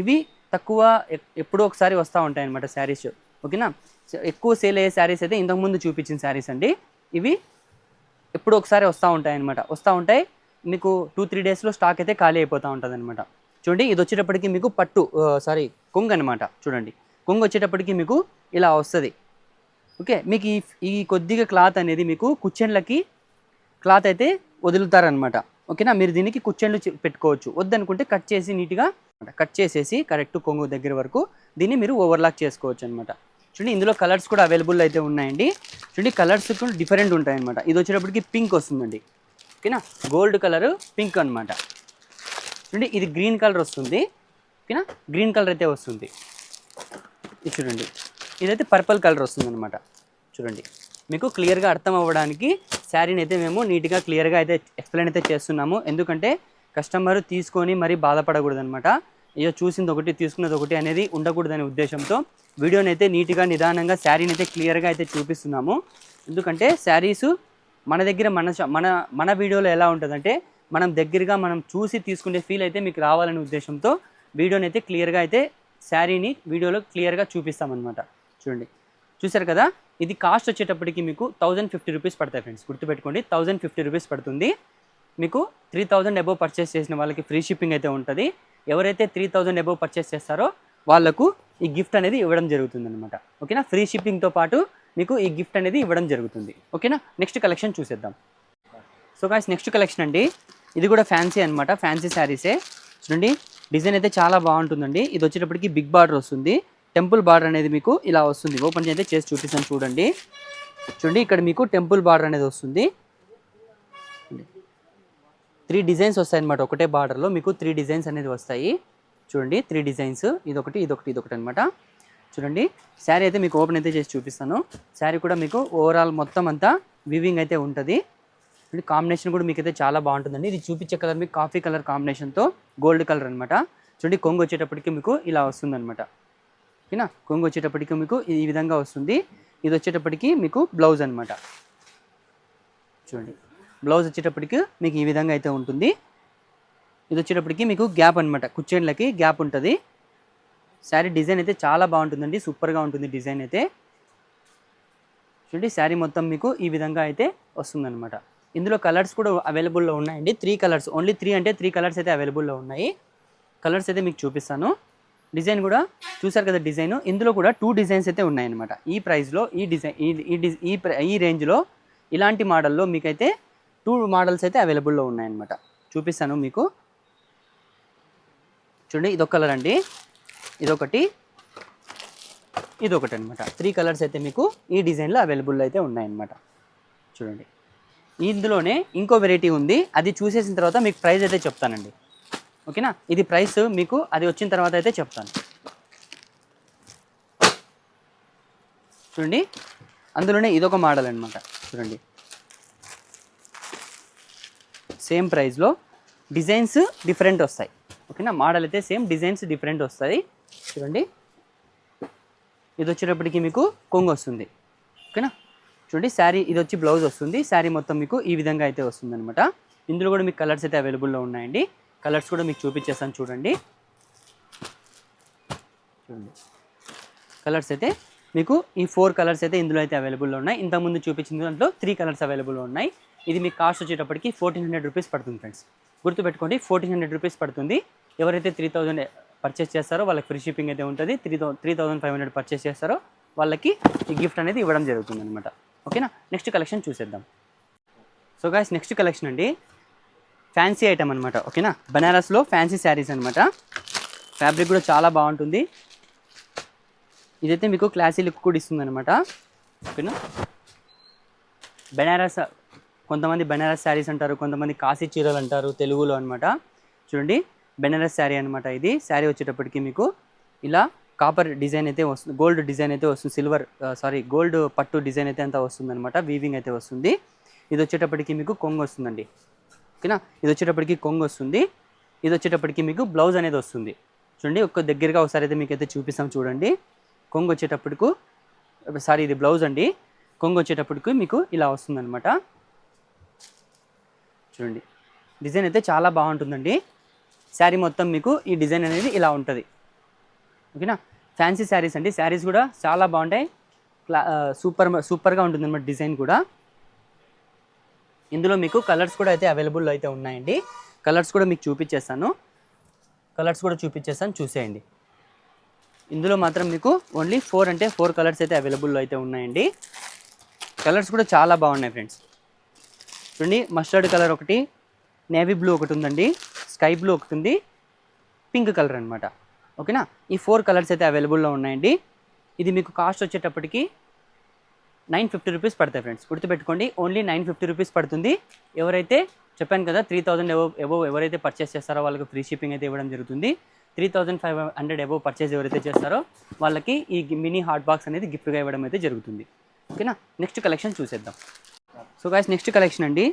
ఇవి తక్కువ ఎప్పుడో ఒకసారి వస్తూ ఉంటాయి అనమాట శారీస్. ఓకేనా. ఎక్కువ సేల్ అయ్యే శారీస్ అయితే ఇంతకుముందు చూపించిన శారీస్ అండి. ఇవి ఎప్పుడో ఒకసారి వస్తూ ఉంటాయి అనమాట. వస్తూ ఉంటాయి మీకు 2-3 డేస్లో స్టాక్ అయితే ఖాళీ అయిపోతూ ఉంటుంది అనమాట. చూడండి, ఇది వచ్చేటప్పటికి మీకు కొంగు అనమాట. చూడండి, కొంగు వచ్చేటప్పటికి మీకు ఇలా వస్తుంది. ఓకే. మీకు ఈ కొద్దిగా క్లాత్ అనేది మీకు కుచ్చెన్లకి క్లాత్ అయితే వదులుతారనమాట. ఓకేనా. మీరు దీనికి కుచ్చెన్లు పెట్టుకోవచ్చు. వద్దనుకుంటే కట్ చేసి నీట్గా కట్ చేసేసి కరెక్ట్ కొంగు దగ్గర వరకు దీన్ని మీరు ఓవర్లాక్ చేసుకోవచ్చు అనమాట. చూడండి, ఇందులో కలర్స్ కూడా అవైలబుల్ అయితే ఉన్నాయండి. చూడండి, కలర్స్ కూడా డిఫరెంట్ ఉంటాయి అనమాట. ఇది వచ్చేటప్పటికి పింక్ వస్తుందండి. ఓకేనా. గోల్డ్ కలర్ పింక్ అనమాట. చూడండి, ఇది గ్రీన్ కలర్ వస్తుంది. ఓకేనా. గ్రీన్ కలర్ అయితే వస్తుంది. ఇది చూడండి, ఇదైతే పర్పుల్ కలర్ వస్తుంది అనమాట. చూడండి, మీకు క్లియర్గా అర్థం అవ్వడానికి శారీని అయితే మేము నీట్గా క్లియర్గా అయితే ఎక్స్ప్లెయిన్ అయితే చేస్తున్నాము. ఎందుకంటే కస్టమర్ తీసుకొని మరీ బాధపడకూడదు అనమాట. అయ్యో చూసింది ఒకటి తీసుకున్నది ఒకటి అనేది ఉండకూడదనే ఉద్దేశంతో వీడియోని అయితే నీట్గా నిదానంగా శారీని అయితే క్లియర్గా అయితే చూపిస్తున్నాము. ఎందుకంటే శారీస్ మన దగ్గర మన వీడియోలో ఎలా ఉంటుందంటే మనం దగ్గరగా మనం చూసి తీసుకునే ఫీల్ అయితే మీకు రావాలనే ఉద్దేశంతో వీడియోని అయితే క్లియర్గా అయితే శారీని వీడియోలో క్లియర్గా చూపిస్తామన్నమాట. చూడండి, చూసారు కదా, ఇది కాస్ట్ వచ్చేటప్పటికి మీకు 1050 రూపీస్ పడతాయి ఫ్రెండ్స్, గుర్తుపెట్టుకోండి 1050 రూపీస్ పడుతుంది. మీకు 3000 అబోవ్ పర్చేస్ చేసిన వాళ్ళకి ఫ్రీ షిప్పింగ్ అయితే ఉంటుంది. ఎవరైతే 3000 అబోవ్ పర్చేస్ చేస్తారో వాళ్ళకు ఈ గిఫ్ట్ అనేది ఇవ్వడం జరుగుతుంది అనమాట. ఓకేనా, ఫ్రీ షిప్పింగ్తో పాటు మీకు ఈ గిఫ్ట్ అనేది ఇవ్వడం జరుగుతుంది. ఓకేనా, నెక్స్ట్ కలెక్షన్ చూసేద్దాం. సో గాయ్స్ నెక్స్ట్ కలెక్షన్ అండి, ఇది కూడా ఫ్యాన్సీ అనమాట, ఫ్యాన్సీ శారీసే. చూడండి డిజైన్ అయితే చాలా బాగుంటుందండి. ఇది వచ్చేటప్పటికి బిగ్ బార్డర్ వస్తుంది, టెంపుల్ బార్డర్ అనేది మీకు ఇలా వస్తుంది. ఓపెన్ అయితే చేసి చూపిస్తాను చూడండి. చూడండి ఇక్కడ మీకు టెంపుల్ బార్డర్ అనేది వస్తుంది. 3 డిజైన్స్ వస్తాయి అనమాట, ఒకటే బార్డర్లో మీకు 3 డిజైన్స్ అనేది వస్తాయి. చూడండి 3 డిజైన్స్, ఇదొకటి ఇదొకటి ఇదొకటి అనమాట. చూడండి శారీ అయితే మీకు ఓపెన్ అయితే చేసి చూపిస్తాను. శారీ కూడా మీకు ఓవరాల్ మొత్తం అంతా వీవింగ్ అయితే ఉంటుంది. కాంబినేషన్ కూడా మీకు అయితే చాలా బాగుంటుందండి. ఇది చూపించే కలర్ మీకు కాఫీ కలర్ కాంబినేషన్తో గోల్డ్ కలర్ అనమాట. చూడండి కొంగు వచ్చేటప్పటికి మీకు ఇలా వస్తుంది అనమాట. ఓకేనా, కొంగు వచ్చేటప్పటికి మీకు ఈ విధంగా వస్తుంది. ఇది వచ్చేటప్పటికి మీకు బ్లౌజ్ అనమాట. చూడండి బ్లౌజ్ వచ్చేటప్పటికి మీకు ఈ విధంగా అయితే ఉంటుంది. ఇది వచ్చేటప్పటికి మీకు గ్యాప్ అనమాట, కుచ్చేళ్ళకి గ్యాప్ ఉంటుంది. శారీ డిజైన్ అయితే చాలా బాగుంటుందండి, సూపర్గా ఉంటుంది డిజైన్ అయితే. చూడండి శారీ మొత్తం మీకు ఈ విధంగా అయితే వస్తుందన్నమాట. ఇందులో కలర్స్ కూడా అవైలబుల్లో ఉన్నాయండి, 3 కలర్స్, ఓన్లీ 3 అంటే 3 కలర్స్ అయితే అవైలబుల్లో ఉన్నాయి. కలర్స్ అయితే మీకు చూపిస్తాను. డిజైన్ కూడా చూసారు కదా డిజైన్, ఇందులో కూడా 2 డిజైన్స్ అయితే ఉన్నాయన్నమాట. ఈ ప్రైస్లో ఈ డిజైన్ ఈ రేంజ్లో ఇలాంటి మోడల్లో మీకైతే 2 మోడల్స్ అయితే అవైలబుల్లో ఉన్నాయన్నమాట. చూపిస్తాను మీకు. చూడండి ఇదొక కలర్ అండి, ఇదొకటి ఇదొకటి అనమాట. 3 కలర్స్ అయితే మీకు ఈ డిజైన్లో అవైలబుల్ అయితే ఉన్నాయన్నమాట. చూడండి ఇందులోనే ఇంకో వెరైటీ ఉంది, అది చూసేసిన తర్వాత మీకు ప్రైస్ అయితే చెప్తానండి. ఓకేనా, ఇది ప్రైస్ మీకు అది వచ్చిన తర్వాత అయితే చెప్తాను. చూడండి అందులోనే ఇదొక మోడల్ అనమాట. చూడండి సేమ్ ప్రైస్లో డిజైన్స్ డిఫరెంట్ వస్తాయి. ఓకేనా, మోడల్ అయితే సేమ్, డిజైన్స్ డిఫరెంట్ వస్తాయి. చూడండి ఇది వచ్చేటప్పటికి మీకు కొంగు వస్తుంది. ఓకేనా, చూడండి శారీ ఇది వచ్చి బ్లౌజ్ వస్తుంది. శారీ మొత్తం మీకు ఈ విధంగా అయితే వస్తుంది అనమాట. ఇందులో కూడా మీకు కలర్స్ అయితే అవైలబుల్లో ఉన్నాయండి. కలర్స్ కూడా మీకు చూపించేస్తాను చూడండి. చూడండి కలర్స్ అయితే మీకు ఈ 4 కలర్స్ అయితే ఇందులో అయితే అవైలబుల్లో ఉన్నాయి. ఇంతకుముందు చూపించిన దాంట్లో 3 కలర్స్ అవైలబుల్లో ఉన్నాయి. ఇది మీకు కాస్ట్ వచ్చేటప్పటికి 1400 రూపీస్ పడుతుంది ఫ్రెండ్స్, గుర్తుపెట్టుకోండి 1400 రూపీస్ పడుతుంది. ఎవరైతే 3000 పర్చేస్ చేస్తారో వాళ్ళకి ఫ్రీ షిప్పింగ్ అయితే ఉంటుంది. 3500 పర్చేస్ చేస్తారో వాళ్ళకి ఈ గిఫ్ట్ అనేది ఇవ్వడం జరుగుతుంది అనమాట. ఓకేనా, నెక్స్ట్ కలెక్షన్ చూసేద్దాం. సో గాయ్స్ నెక్స్ట్ కలెక్షన్ అండి, ఫ్యాన్సీ ఐటమ్ అనమాట. ఓకేనా, బనారస్లో ఫ్యాన్సీ శారీస్ అనమాట. ఫ్యాబ్రిక్ కూడా చాలా బాగుంటుంది. ఇదైతే మీకు క్లాసీ లుక్ కూడా ఇస్తుంది అనమాట. ఓకేనా, బనారస్, కొంతమంది బనారస్ శారీస్ అంటారు, కొంతమంది కాశీ చీరలు అంటారు తెలుగులో అనమాట. చూడండి బెనారస్ శారీ అనమాట. ఇది శారీ వచ్చేటప్పటికి మీకు ఇలా కాపర్ డిజైన్ అయితే వస్తుంది, గోల్డ్ డిజైన్ అయితే వస్తుంది, గోల్డ్ పట్టు డిజైన్ అయితే అంతా వస్తుంది అనమాట. వీవింగ్ అయితే వస్తుంది. ఇది వచ్చేటప్పటికి మీకు కొంగు వస్తుందండి. ఓకేనా, ఇది వచ్చేటప్పటికి కొంగు వస్తుంది. ఇది వచ్చేటప్పటికి మీకు బ్లౌజ్ అనేది వస్తుంది. చూడండి ఒక్క దగ్గరగా ఒకసారి అయితే మీకు అయితే చూపిస్తాం చూడండి. కొంగు వచ్చేటప్పటికు ఇది బ్లౌజ్ అండి. కొంగు వచ్చేటప్పటికి మీకు ఇలా వస్తుందన్నమాట. చూడండి డిజైన్ అయితే చాలా బాగుంటుందండి. శారీ మొత్తం మీకు ఈ డిజైన్ అనేది ఇలా ఉంటుంది. ఓకేనా, ఫ్యాన్సీ శారీస్ అండి. శారీస్ కూడా చాలా బాగుంటాయి, సూపర్గా ఉంటుంది అన్నమాట డిజైన్ కూడా. ఇందులో మీకు కలర్స్ కూడా అయితే అవైలబుల్ అయితే ఉన్నాయండి. కలర్స్ కూడా మీకు చూపించేస్తాను, చూసేయండి. ఇందులో మాత్రం మీకు ఓన్లీ 4 కలర్స్ అయితే అవైలబుల్ అయితే ఉన్నాయండి. కలర్స్ కూడా చాలా బాగున్నాయి ఫ్రెండ్స్. చూడండి మస్టర్డ్ కలర్ ఒకటి, నేవీ బ్లూ ఒకటి ఉందండి, స్కై బ్లూ ఒకటి ఉంది, పింక్ కలర్ అనమాట. ఓకేనా, ఈ 4 కలర్స్ అయితే అవైలబుల్లో ఉన్నాయండి. ఇది మీకు కాస్ట్ వచ్చేటప్పటికి 950 రూపీస్ పడతాయి ఫ్రెండ్స్, గుర్తుపెట్టుకోండి ఓన్లీ 950 రూపీస్ పడుతుంది. ఎవరైతే చెప్పాను కదా 3000 అబోవ్ ఎవరైతే పర్చేస్ చేస్తారో వాళ్ళకి ఫ్రీ షిప్పింగ్ అయితే ఇవ్వడం జరుగుతుంది. 3500 అబోవ్ పర్చేస్ ఎవరైతే చేస్తారో వాళ్ళకి ఈ మినీ హాట్ బాక్స్ అనేది గిఫ్ట్గా ఇవ్వడం అయితే జరుగుతుంది. ఓకేనా, నెక్స్ట్ కలెక్షన్ చూసేద్దాం. సో గాయ్స్ నెక్స్ట్ కలెక్షన్ అండి,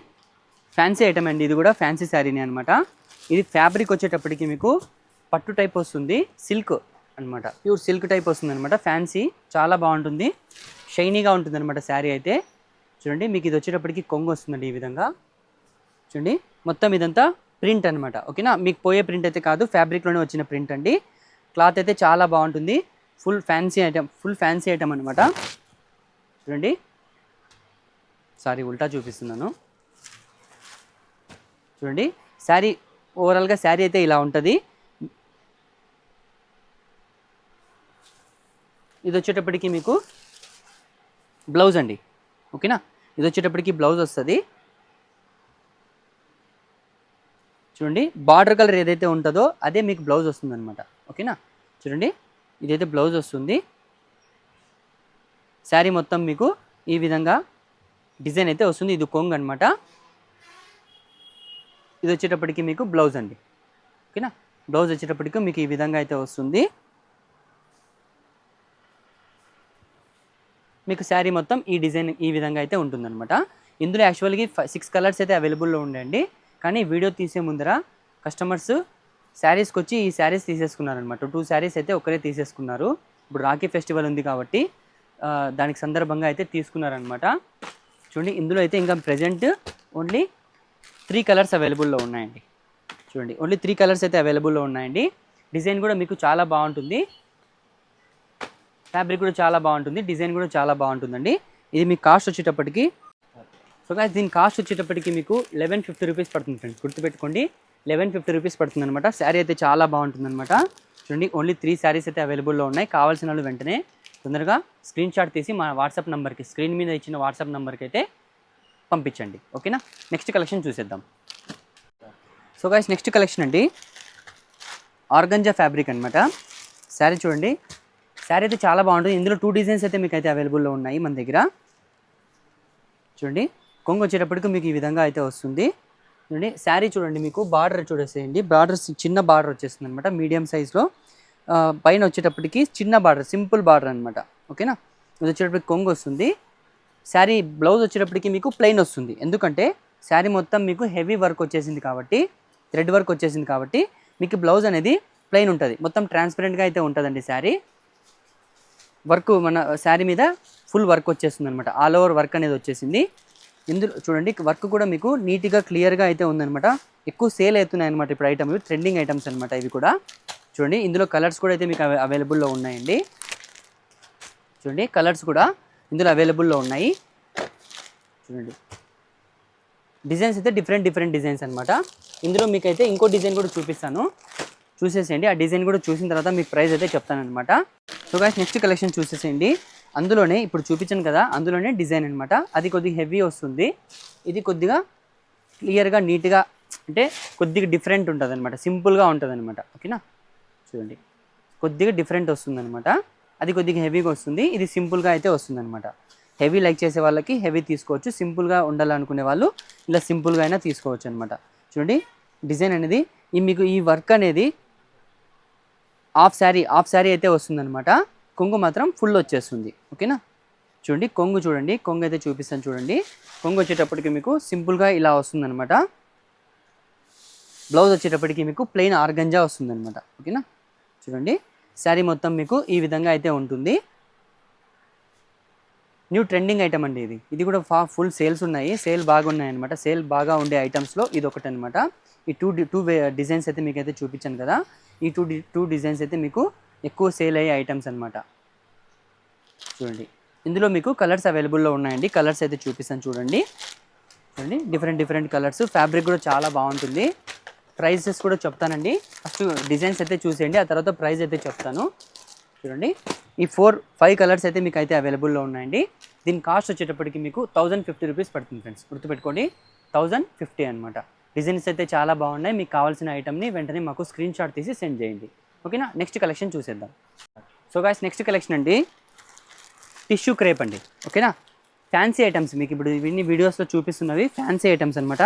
ఫ్యాన్సీ ఐటమ్ అండి. ఇది కూడా ఫ్యాన్సీ శారీనే అనమాట. ఇది ఫ్యాబ్రిక్ వచ్చేటప్పటికి మీకు పట్టు టైప్ వస్తుంది, సిల్క్ అనమాట, ప్యూర్ సిల్క్ టైప్ వస్తుంది అనమాట. ఫ్యాన్సీ చాలా బాగుంటుంది, షైనీగా ఉంటుంది అనమాట శారీ అయితే. చూడండి మీకు ఇది వచ్చేటప్పటికి కొంగు వస్తుందండి ఈ విధంగా. చూడండి మొత్తం ఇదంతా ప్రింట్ అనమాట. ఓకేనా, మీకు పోయే ప్రింట్ అయితే కాదు, ఫ్యాబ్రిక్లోనే వచ్చిన ప్రింట్ అండి. క్లాత్ అయితే చాలా బాగుంటుంది, ఫుల్ ఫ్యాన్సీ ఐటమ్ అనమాట. చూడండి, సారీ ఉల్టా చూపిస్తున్నాను. చూడండి శారీ ఓవరాల్గా శారీ అయితే ఇలా ఉంటుంది. ఇది వచ్చేటప్పటికి మీకు బ్లౌజ్ అండి. ఓకేనా, ఇది వచ్చేటప్పటికి బ్లౌజ్ వస్తుంది. చూడండి బార్డర్ కలర్ ఏదైతే ఉంటుందో అదే మీకు బ్లౌజ్ వస్తుంది అనమాట. ఓకేనా, చూడండి ఇదైతే బ్లౌజ్ వస్తుంది. శారీ మొత్తం మీకు ఈ విధంగా డిజైన్ అయితే వస్తుంది. ఇది కొంగు అనమాట. ఇది వచ్చేటప్పటికి మీకు బ్లౌజ్ అండి. ఓకేనా, బ్లౌజ్ వచ్చేటప్పటికి మీకు ఈ విధంగా అయితే వస్తుంది. మీకు శారీ మొత్తం ఈ డిజైన్ ఈ విధంగా అయితే ఉంటుందన్నమాట. ఇందులో యాక్చువల్గా 6 కలర్స్ అయితే అవైలబుల్లో ఉండండి. కానీ వీడియో తీసే ముందర కస్టమర్స్ శారీస్కి వచ్చి ఈ శారీస్ తీసేసుకున్నారనమాట. 2 శారీస్ అయితే ఒకరే తీసేసుకున్నారు. ఇప్పుడు రాఖీ ఫెస్టివల్ ఉంది కాబట్టి దానికి సందర్భంగా అయితే తీసుకున్నారనమాట. చూడండి ఇందులో అయితే ఇంకా ప్రజెంట్ ఓన్లీ 3 కలర్స్ అవైలబుల్లో ఉన్నాయండి. చూడండి ఓన్లీ 3 కలర్స్ అయితే అవైలబుల్లో ఉన్నాయండి. డిజైన్ కూడా మీకు చాలా బాగుంటుంది, ఫ్యాబ్రిక్ కూడా చాలా బాగుంటుంది, డిజైన్ కూడా చాలా బాగుంటుందండి. ఇది మీకు కాస్ట్ వచ్చేటప్పటికి, సో గాయ్స్ దీని కాస్ట్ వచ్చేటప్పటికి మీకు 1150 రూపీస్ పడుతుంది ఫ్రెండ్స్. గుర్తుపెట్టుకోండి 1150 రూపీస్ పడుతుంది అనమాట. శారీ అయితే చాలా బాగుంటుంది అనమాట. చూడండి ఓన్లీ 3 శారీస్ అయితే అవైలబుల్లో ఉన్నాయి. కావాల్సిన వాళ్ళు వెంటనే తొందరగా స్క్రీన్ షాట్ తీసి మా వాట్సాప్ నెంబర్కి, స్క్రీన్ మీద ఇచ్చిన వాట్సాప్ నెంబర్కి అయితే పంపించండి. ఓకేనా, నెక్స్ట్ కలెక్షన్ చూసేద్దాం. సో గాయ్స్ నెక్స్ట్ కలెక్షన్ అండి ఆర్గంజా ఫ్యాబ్రిక్ అనమాట. శారీ చూడండి, శారీ అయితే చాలా బాగుంటుంది. ఇందులో 2 డిజైన్స్ అయితే మీకు అయితే అవైలబుల్లో ఉన్నాయి మన దగ్గర. చూడండి కొంగు వచ్చేటప్పటికి మీకు ఈ విధంగా అయితే వస్తుంది. చూడండి శారీ చూడండి, మీకు బార్డర్ చూడేసేయండి. బార్డర్ చిన్న బార్డర్ వచ్చేస్తుంది అనమాట, మీడియం సైజ్లో. పైన వచ్చేటప్పటికి చిన్న బార్డర్, సింపుల్ బార్డర్ అనమాట. ఓకేనా, ఇది వచ్చేటప్పటికి కొంగు వస్తుంది. శారీ బ్లౌజ్ వచ్చేటప్పటికి మీకు ప్లెయిన్ వస్తుంది. ఎందుకంటే శారీ మొత్తం మీకు హెవీ వర్క్ వచ్చేసింది కాబట్టి, థ్రెడ్ వర్క్ వచ్చేసింది కాబట్టి మీకు బ్లౌజ్ అనేది ప్లెయిన్ ఉంటుంది. మొత్తం ట్రాన్స్పరెంట్గా అయితే ఉంటుందండి శారీ. వర్క్ మన శారీ మీద ఫుల్ వర్క్ వచ్చేస్తుంది అనమాట. ఆల్ ఓవర్ వర్క్ అనేది వచ్చేసింది. ఇందులో చూడండి వర్క్ కూడా మీకు నీట్గా క్లియర్గా అయితే ఉందన్నమాట. ఎక్కువ సేల్ అవుతున్నాయి అనమాట ఇప్పుడు ఐటమ్. ఇవి ట్రెండింగ్ ఐటమ్స్ అనమాట ఇవి కూడా. చూడండి ఇందులో కలర్స్ కూడా అయితే మీకు అవైలబుల్లో ఉన్నాయండి. చూడండి కలర్స్ కూడా ఇందులో అవైలబుల్లో ఉన్నాయి. చూడండి డిజైన్స్ అయితే డిఫరెంట్ డిజైన్స్ అనమాట. ఇందులో మీకైతే ఇంకో డిజైన్ కూడా చూపిస్తాను, చూసేసేయండి. ఆ డిజైన్ కూడా చూసిన తర్వాత మీకు ప్రైస్ అయితే చెప్తానమాట. సో గాయ్స్ నెక్స్ట్ కలెక్షన్ చూసేసేయండి. అందులోనే ఇప్పుడు చూపించాను కదా, అందులోనే డిజైన్ అనమాట. అది కొద్దిగా హెవీ వస్తుంది, ఇది కొద్దిగా క్లియర్గా నీట్గా, అంటే కొద్దిగా డిఫరెంట్ ఉంటుంది అనమాట, సింపుల్గా ఉంటుంది అనమాట. ఓకేనా, చూడండి కొద్దిగా డిఫరెంట్ వస్తుంది అనమాట. అది కొద్దిగా హెవీగా వస్తుంది, ఇది సింపుల్గా అయితే వస్తుంది అనమాట. హెవీ లైక్ చేసే వాళ్ళకి హెవీ తీసుకోవచ్చు, సింపుల్గా ఉండాలనుకునే వాళ్ళు ఇలా సింపుల్గా అయినా తీసుకోవచ్చు అనమాట. చూడండి డిజైన్ అనేది మీకు ఈ వర్క్ అనేది హాఫ్ శారీ అయితే వస్తుందన్నమాట. కొంగు మాత్రం ఫుల్ వచ్చేస్తుంది. ఓకేనా, చూడండి కొంగు చూడండి, కొంగు అయితే చూపిస్తాను చూడండి. కొంగు వచ్చేటప్పటికి మీకు సింపుల్గా ఇలా వస్తుందన్నమాట. బ్లౌజ్ వచ్చేటప్పటికి మీకు ప్లెయిన్ ఆర్గంజా వస్తుందన్నమాట. ఓకేనా, చూడండి శారీ మొత్తం మీకు ఈ విధంగా అయితే ఉంటుంది. న్యూ ట్రెండింగ్ ఐటమ్ అండి ఇది కూడా ఫుల్ సేల్స్ ఉన్నాయి, సేల్ బాగున్నాయి అనమాట. సేల్ బాగా ఉండే ఐటమ్స్లో ఇది ఒకటి అనమాట. ఈ టూ డిజైన్స్ అయితే మీకు అయితే చూపించాను కదా, ఈ టూ డిజైన్స్ అయితే మీకు ఎక్కువ సేల్ అయ్యే ఐటమ్స్ అనమాట. చూడండి ఇందులో మీకు కలర్స్ అవైలబుల్లో ఉన్నాయండి. కలర్స్ అయితే చూపిస్తాను చూడండి. చూడండి డిఫరెంట్ కలర్స్. ఫ్యాబ్రిక్ కూడా చాలా బాగుంటుంది. ప్రైసెస్ కూడా చెప్తానండి. ఫస్ట్ డిజైన్స్ అయితే చూసేయండి, ఆ తర్వాత ప్రైస్ అయితే చెప్తాను. చూడండి ఈ 5 కలర్స్ అయితే మీకు అయితే అవైలబుల్లో ఉన్నాయండి. దీని కాస్ట్ వచ్చేటప్పటికి మీకు 1050 రూపీస్ పడుతుంది ఫ్రెండ్స్. గుర్తుపెట్టుకోండి 1050 అనమాట. డిజైన్స్ అయితే చాలా బాగున్నాయి. మీకు కావాల్సిన ఐటమ్ని వెంటనే మాకు స్క్రీన్ షాట్ తీసి సెండ్ చేయండి. ఓకేనా, నెక్స్ట్ కలెక్షన్ చూసేద్దాం. సో గాయ్స్ నెక్స్ట్ కలెక్షన్ అండి టిష్యూ క్రేప్ అండి. ఓకేనా, ఫ్యాన్సీ ఐటమ్స్ మీకు ఇప్పుడు ఇవన్నీ వీడియోస్లో చూపిస్తున్నవి ఫ్యాన్సీ ఐటమ్స్ అనమాట.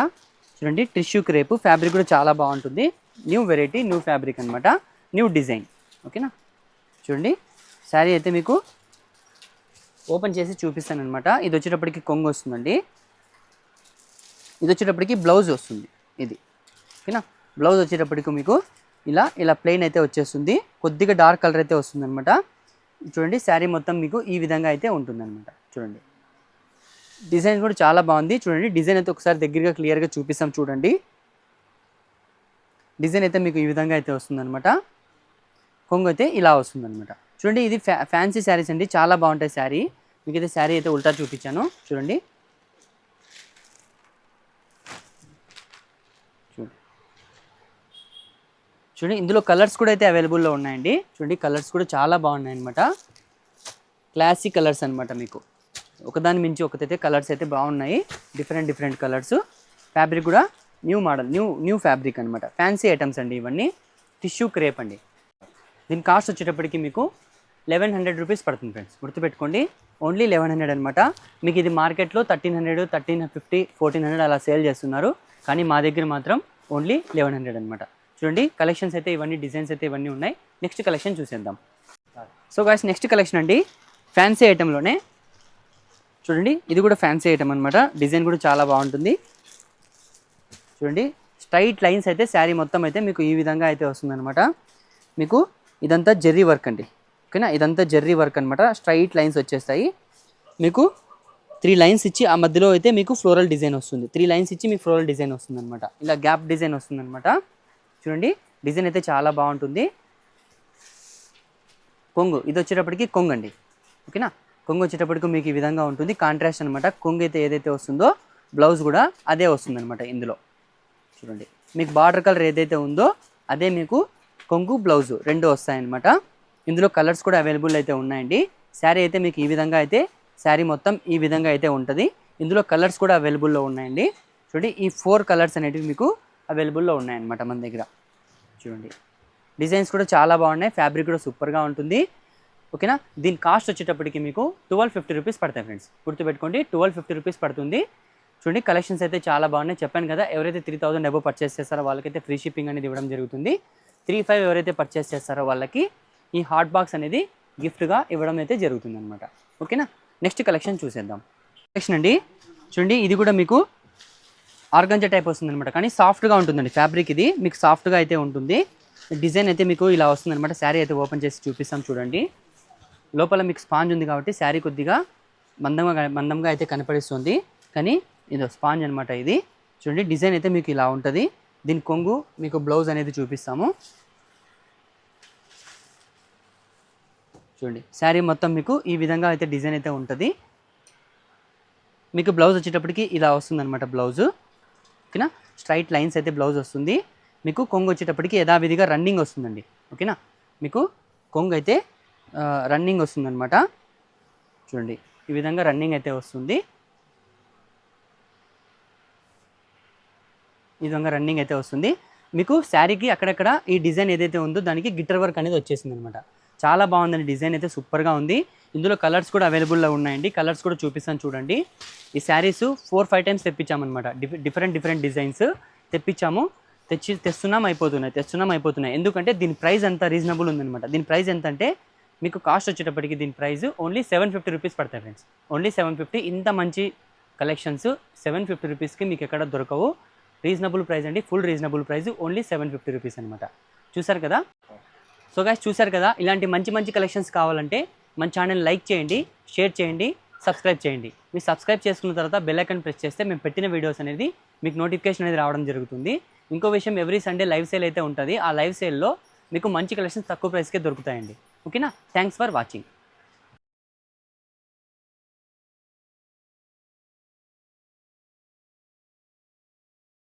చూడండి టిష్యూ క్రేప్, ఫ్యాబ్రిక్ కూడా చాలా బాగుంటుంది. న్యూ వెరైటీ, న్యూ ఫ్యాబ్రిక్ అనమాట, న్యూ డిజైన్. ఓకేనా, చూడండి శారీ అయితే మీకు ఓపెన్ చేసి చూపిస్తాను అనమాట. ఇది వచ్చేటప్పటికి కొంగు వస్తుందండి, ఇది వచ్చేటప్పటికి బ్లౌజ్ వస్తుంది. ఇది ఓకేనా, బ్లౌజ్ వచ్చేటప్పటికి మీకు ఇలా ప్లెయిన్ అయితే వచ్చేస్తుంది. కొద్దిగా డార్క్ కలర్ అయితే వస్తుంది అనమాట. చూడండి శారీ మొత్తం మీకు ఈ విధంగా అయితే ఉంటుందన్నమాట. చూడండి డిజైన్ కూడా చాలా బాగుంది. చూడండి డిజైన్ అయితే ఒకసారి దగ్గరగా క్లియర్గా చూపిస్తాం చూడండి. డిజైన్ అయితే మీకు ఈ విధంగా అయితే వస్తుందన్నమాట. కొంగు అయితే ఇలా వస్తుందన్నమాట. చూడండి ఇది ఫ్యాన్సీ శారీస్ అండి, చాలా బాగుంటాయి శారీ. మీకైతే శారీ అయితే ఉల్టా చూపించాను చూడండి. చూడండి ఇందులో కలర్స్ కూడా అయితే అవైలబుల్లో ఉన్నాయండి. చూడండి కలర్స్ కూడా చాలా బాగున్నాయి అనమాట. క్లాసిక్ కలర్స్ అనమాట. మీకు ఒకదాని మించి ఒకటైతే కలర్స్ అయితే బాగున్నాయి. Different colours. ఫ్యాబ్రిక్ కూడా న్యూ మోడల్, న్యూ ఫ్యాబ్రిక్ అనమాట. ఫ్యాన్సీ ఐటమ్స్ అండి ఇవన్నీ. టిష్యూ క్రేప్ అండి. దీని కాస్ట్ వచ్చేటప్పటికి మీకు 1100 రూపీస్ పడుతుంది ఫ్రెండ్స్. గుర్తుపెట్టుకోండి, ఓన్లీ 1100 అనమాట. మీకు ఇది మార్కెట్లో 1300, 1350, 1400 అలా సేల్ చేస్తున్నారు. కానీ మా దగ్గర మాత్రం ఓన్లీ 1100 అనమాట. చూడండి కలెక్షన్స్ అయితే ఇవన్నీ, డిజైన్స్ అయితే ఇవన్నీ ఉన్నాయి. నెక్స్ట్ కలెక్షన్ చూసేద్దాం. సో గాయ్స్ నెక్స్ట్ కలెక్షన్ అండి ఫ్యాన్సీ ఐటెంలోనే. చూడండి ఇది కూడా ఫ్యాన్సీ ఐటమ్ అనమాట. డిజైన్ కూడా చాలా బాగుంటుంది. చూడండి స్ట్రైట్ లైన్స్ అయితే శారీ మొత్తం అయితే మీకు ఈ విధంగా అయితే వస్తుందన్నమాట. మీకు ఇదంతా జెర్రీ వర్క్ అండి. ఓకేనా, ఇదంతా జెర్రీ వర్క్ అనమాట. స్ట్రైట్ లైన్స్ వచ్చేస్తాయి. మీకు 3 లైన్స్ ఇచ్చి ఆ మధ్యలో అయితే మీకు ఫ్లోరల్ డిజైన్ వస్తుంది. 3 లైన్స్ ఇచ్చి మీకు ఫ్లోరల్ డిజైన్ వస్తుంది అనమాట. ఇలా గ్యాప్ డిజైన్ వస్తుంది అనమాట. చూడండి డిజైన్ అయితే చాలా బాగుంటుంది. కొంగు ఇది వచ్చేటప్పటికి కొంగు అండి. ఓకేనా, కొంగు వచ్చేటప్పటికి మీకు ఈ విధంగా ఉంటుంది. కాంట్రాస్ట్ అనమాట. కొంగు అయితే ఏదైతే వస్తుందో బ్లౌజ్ కూడా అదే వస్తుంది అనమాట. ఇందులో చూడండి మీకు బార్డర్ కలర్ ఏదైతే ఉందో అదే మీకు కొంగు బ్లౌజ్ రెండు వస్తాయన్నమాట. ఇందులో కలర్స్ కూడా అవైలబుల్ అయితే ఉన్నాయండి. శారీ అయితే మీకు ఈ విధంగా అయితే శారీ మొత్తం ఈ విధంగా అయితే ఉంటుంది. ఇందులో కలర్స్ కూడా అవైలబుల్లో ఉన్నాయండి. చూడండి ఈ 4 కలర్స్ అనేటివి మీకు అవైలబుల్లో ఉన్నాయన్నమాట మన దగ్గర. చూడండి డిజైన్స్ కూడా చాలా బాగున్నాయి. ఫ్యాబ్రిక్ కూడా సూపర్గా ఉంటుంది. ఓకేనా, దీని కాస్ట్ వచ్చేటప్పటికి మీకు 1250 రూపీస్ పడతాయి ఫ్రెండ్స్. గుర్తుపెట్టుకోండి 1250 రూపీస్ పడుతుంది. చూడండి కలెక్షన్స్ అయితే చాలా బాగున్నాయి. చెప్పాను కదా, ఎవరైతే 3000 అబోవ్ పర్చేస్ చేస్తారో వాళ్ళకైతే ఫ్రీ షిప్పింగ్ అనేది ఇవ్వడం జరుగుతుంది. 3500 ఎవరైతే పర్చేస్ చేస్తారో వాళ్ళకి ఈ హాట్ బాక్స్ అనేది గిఫ్ట్గా ఇవ్వడం అయితే జరుగుతుంది అనమాట. ఓకేనా, నెక్స్ట్ కలెక్షన్ చూసేద్దాం. కలెక్షన్ అండి చూడండి ఇది కూడా మీకు ఆర్గంజా టైప్ వస్తుంది అనమాట. కానీ సాఫ్ట్గా ఉంటుందండి ఫ్యాబ్రిక్. ఇది మీకు సాఫ్ట్గా అయితే ఉంటుంది. డిజైన్ అయితే మీకు ఇలా వస్తుంది అనమాట. శారీ అయితే ఓపెన్ చేసి చూపిస్తాం చూడండి. లోపల మీకు స్పాంజ్ ఉంది కాబట్టి శారీ కొద్దిగా మందంగా అయితే కనపడిస్తుంది. కానీ ఇది స్పాంజ్ అనమాట. ఇది చూడండి డిజైన్ అయితే మీకు ఇలా ఉంటుంది. దీని కొంగు మీకు బ్లౌజ్ అనేది చూపిస్తాము. చూడండి శారీ మొత్తం మీకు ఈ విధంగా అయితే డిజైన్ అయితే ఉంటుంది. మీకు బ్లౌజ్ వచ్చేటప్పటికి ఇలా వస్తుంది అనమాట. బ్లౌజు ఓకేనా, స్ట్రైట్ లైన్స్ అయితే బ్లౌజ్ వస్తుంది. మీకు కొంగు వచ్చేటప్పటికి యథావిధిగా రన్నింగ్ వస్తుందండి. ఓకేనా, మీకు కొంగు అయితే రన్నింగ్ వస్తుందన్నమాట. చూడండి ఈ విధంగా రన్నింగ్ అయితే వస్తుంది. ఈ విధంగా రన్నింగ్ అయితే వస్తుంది. మీకు శారీకి అక్కడక్కడ ఈ డిజైన్ ఏదైతే ఉందో దానికి గిట్టర్ వర్క్ అనేది వచ్చేసింది అనమాట. చాలా బాగుందండి. డిజైన్ అయితే సూపర్గా ఉంది. ఇందులో కలర్స్ కూడా అవైలబుల్లో ఉన్నాయండి. కలర్స్ కూడా చూపిస్తాను చూడండి. ఈ శారీస్ 4-5 టైమ్స్ తెప్పించామన్నమాట. డిఫరెంట్ డిజైన్స్ తెప్పించాము. తెస్తున్నాం అయిపోతున్నాయి. ఎందుకంటే దీని ప్రైస్ అంత రీజనబుల్ ఉందన్నమాట. దీని ప్రైస్ ఎంత అంటే మీకు కాస్ట్ వచ్చేటప్పటికి దీని ప్రైస్ ఓన్లీ 750 రూపీస్ పడతాయి ఫ్రెండ్స్. ఓన్లీ 750. ఇంత మంచి కలెక్షన్స్ 750 రూపీస్కి మీకు ఎక్కడ దొరకవు. రీజనబుల్ ప్రైస్ అండి, full reasonable price. Only 750 rupees అనమాట. చూసారు కదా. సో గైస్ చూసారు కదా, ఇలాంటి మంచి కలెక్షన్స్ కావాలంటే మన ఛానల్ లైక్ చేయండి, షేర్ చేయండి, సబ్స్క్రైబ్ చేయండి. మీరు సబ్స్క్రైబ్ చేసుకున్న తర్వాత బెల్ ఐకాన్ ప్రెస్ చేస్తే మేము పెట్టిన వీడియోస్ అనేది మీకు నోటిఫికేషన్ అనేది రావడం జరుగుతుంది. ఇంకో విషయం, ఎవ్రీ సండే లైవ్ సేల్ అయితే ఉంటుంది. ఆ లైవ్ సేల్లో మీకు మంచి కలెక్షన్స్ తక్కువ ప్రైస్కే దొరుకుతాయండి. ఓకేనా, థ్యాంక్స్ ఫర్ వాచింగ్.